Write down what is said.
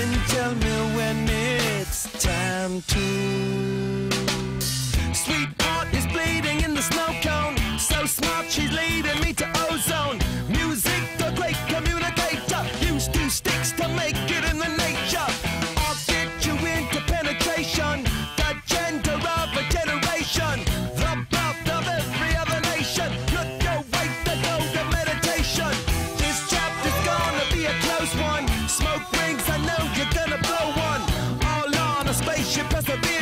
and tell me when it's time to. Sweetheart is bleeding in the snow cone. So smart, she's leading me to ozone. Music, the great communicator. Used two sticks to make it in the nature. I'll get you into penetration. The gender of a generation. The birth of every other nation. Look your way to go to meditation. This chapter's gonna be a close one. Smoke rings, I know you're gonna blow one. All on a spaceship, persevere.